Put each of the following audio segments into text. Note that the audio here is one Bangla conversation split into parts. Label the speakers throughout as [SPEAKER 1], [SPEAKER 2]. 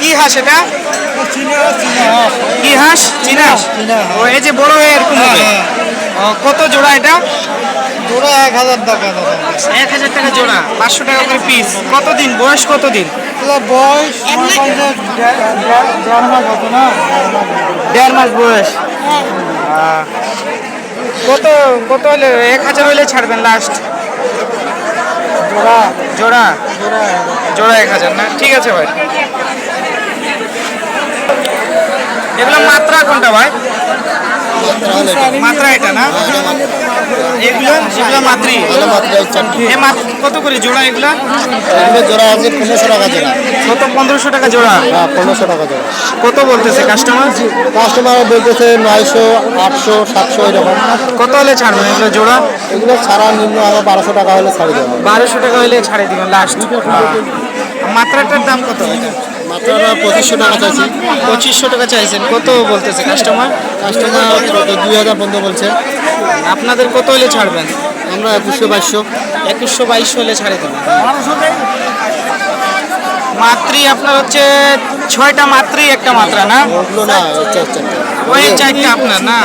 [SPEAKER 1] কি হাঁস এটা? কি হাঁস? চীনা হাঁস। ও এই যে বড় হয়ে এরকম হবে। কত জোড়া এটা?
[SPEAKER 2] জোড়া 1000 টাকা।
[SPEAKER 1] 1000 টাকা জোড়া, 500 টাকা করে পিস। কতদিন বয়স? কতদিন
[SPEAKER 2] বয়স?
[SPEAKER 1] 1.5 মাস বয়স। কত কত হলে 1000 হলে ছাড়বেন লাস্ট?
[SPEAKER 2] জোড়া
[SPEAKER 1] জোড়া জোড়া 1000 না? ঠিক আছে ভাই। এগুলো মাত্রা কোনটা ভাই? মাত্রা এটা না? এগুলো মাত্রি। কত করে জোড়া এগুলা?
[SPEAKER 2] জোড়া আছে 1500 টাকা জোড়া।
[SPEAKER 1] কত? 1500 টাকা জোড়া?
[SPEAKER 2] হ্যাঁ 1500 টাকা জোড়া।
[SPEAKER 1] কত বলতেছে কাস্টমার?
[SPEAKER 2] কাস্টমার বলতেছে 900, 800, 700 এরকম।
[SPEAKER 1] কত হলে ছাড়বেন এগুলো জোড়া?
[SPEAKER 2] এগুলো ছাড়া নিম্ন আরো 1200 টাকা হলে ছাড়ি দেবো।
[SPEAKER 1] 1200 টাকা হলে ছাড়ে দিবেন লাস্ট। মাত্রাটার দাম কত?
[SPEAKER 2] মাত্রাটা 2500 টাকা চাইছি।
[SPEAKER 1] 2500 টাকা চাইছেন। কত বলতেছে কাস্টমার?
[SPEAKER 2] কাস্টমার 2000 পর্যন্ত বলছে।
[SPEAKER 1] আপনাদের কত হলে ছাড়বেন?
[SPEAKER 2] আমরা 2100,
[SPEAKER 1] 2100-2200 হলে ছাড়ে দেবেন। মাত্রি আপনার হচ্ছে 6টা মাত্রি, একটা মাত্রা না?
[SPEAKER 2] ওগুলো না,
[SPEAKER 1] ওই 4টা আপনার না?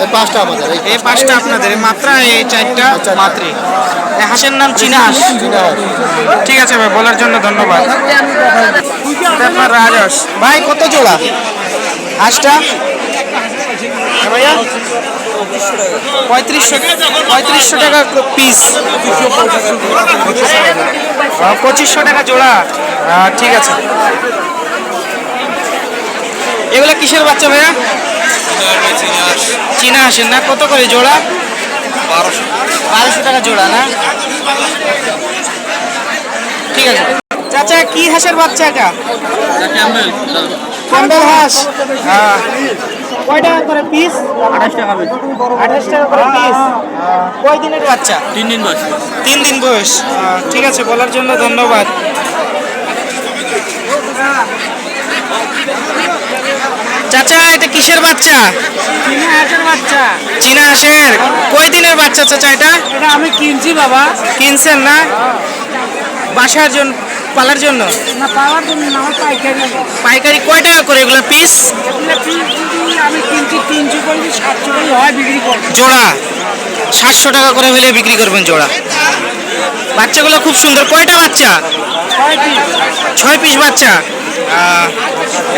[SPEAKER 2] এই 5টা আমাদের।
[SPEAKER 1] এই 5টা আপনাদের মাত্রা, এই 4টা মাত্রি। এই হাঁসের নাম চীনা হাঁস। ঠিক আছে ভাই, বলার জন্য ধন্যবাদ। এটা আপনার রাজহাঁস। ভাই কত জোড়া হাঁসটা? হ্যাঁ ভাইয়া 3500 টাকা পিস। 2500 টাকা জোড়া। ঠিক আছে। এগুলা কিসের বাচ্চা ভাইয়া? চীনা হাঁসের না? কত করে জোড়া? 1200 টাকা জোড়া না? ঠিক আছে। চাচা কি হাঁসের বাচ্চা এটা? ক্যাম্বেল হাঁস। কয় টাকা করে পিস?
[SPEAKER 2] 28 টাকা।
[SPEAKER 1] 28 টাকা করে পিস। কয় দিনের বাচ্চা?
[SPEAKER 2] 3 দিন বয়স।
[SPEAKER 1] 3 দিন বয়স। ঠিক আছে, বলার জন্য ধন্যবাদ। চাচা এটা কিসের বাচ্চা?
[SPEAKER 2] চীনা হাঁসের বাচ্চা।
[SPEAKER 1] চীনা হাঁসের। কয় দিনের বাচ্চা চাচা এটা?
[SPEAKER 2] এটা আমি কিনছি বাবা।
[SPEAKER 1] কিনছেন না? বাসার জন্য, পালার জন্য?
[SPEAKER 2] না পাওয়ার জন্য না, আমার পাইকারি।
[SPEAKER 1] পাইকারি কয় টাকা করে এগুলো পিস?
[SPEAKER 2] এগুলো পিস যদি আমি কিনছি 300 করে, 700 করে হয় বিক্রি করব।
[SPEAKER 1] জোড়া 700 টাকা করে হলে বিক্রি করবেন জোড়া। বাচ্চাগুলো খুব সুন্দর। কয়টা বাচ্চা? 6 পিস বাচ্চা।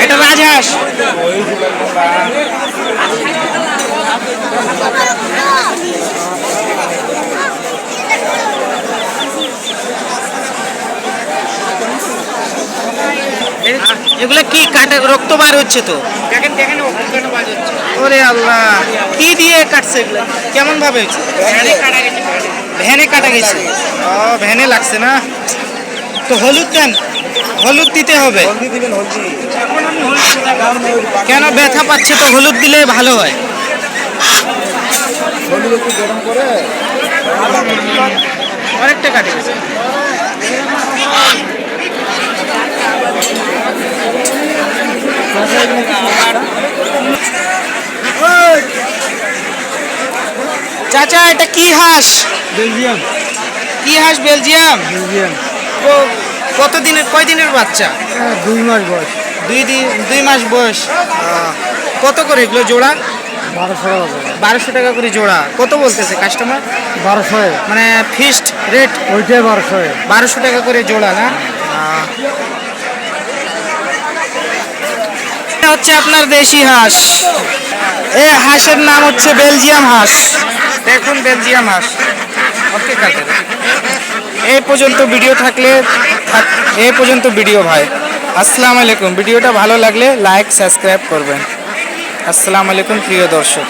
[SPEAKER 1] এটা রাজহাঁস। এগুলা কি কাটে? রক্ত বার হচ্ছে তো।
[SPEAKER 2] দেখেন দেখেন কেন বাজ হচ্ছে।
[SPEAKER 1] ওরে আল্লাহ, কি দিয়ে কাটছে এগুলা? কেমন ভাবে হয়েছে? ভ্যানে কাটা গেছে। ভ্যানে লাগছে না? তো হলুদ দেন, হলুদ দিতে হবে। কেন? ব্যথা পাচ্ছে তো, হলুদ দিলে ভালো হয়। অনেকটা কাটে গেছে। চাচা এটা কি হাঁস?
[SPEAKER 2] বেলজিয়াম।
[SPEAKER 1] কি হাঁস? বেলজিয়াম।
[SPEAKER 2] বেলজিয়াম।
[SPEAKER 1] কত দিনের, কয় দিনের বাচ্চা?
[SPEAKER 2] 2 মাস বয়স।
[SPEAKER 1] 2 মাস বয়স। কত করে এগুলো জোড়া?
[SPEAKER 2] 1200 টাকা।
[SPEAKER 1] 1200 টাকা করে জোড়া। কত বলতেছে কাস্টমার?
[SPEAKER 2] 1200।
[SPEAKER 1] মানে ফিক্সড রেট
[SPEAKER 2] ওইটাই 1200।
[SPEAKER 1] 1200 টাকা করে জোড়া না? এটা হচ্ছে আপনার দেশি হাঁস। এই হাঁসের নাম হচ্ছে বেলজিয়াম হাঁস। দেখুন বেলজিয়াম হাঁস। ওকে কাকে এই পর্যন্ত ভিডিও থাকলে এই পর্যন্ত ভিডিও ভাই। আসসালামু আলাইকুম। ভিডিওটা ভালো লাগলে লাইক সাবস্ক্রাইব করবেন। আসসালামু আলাইকুম প্রিয় দর্শক।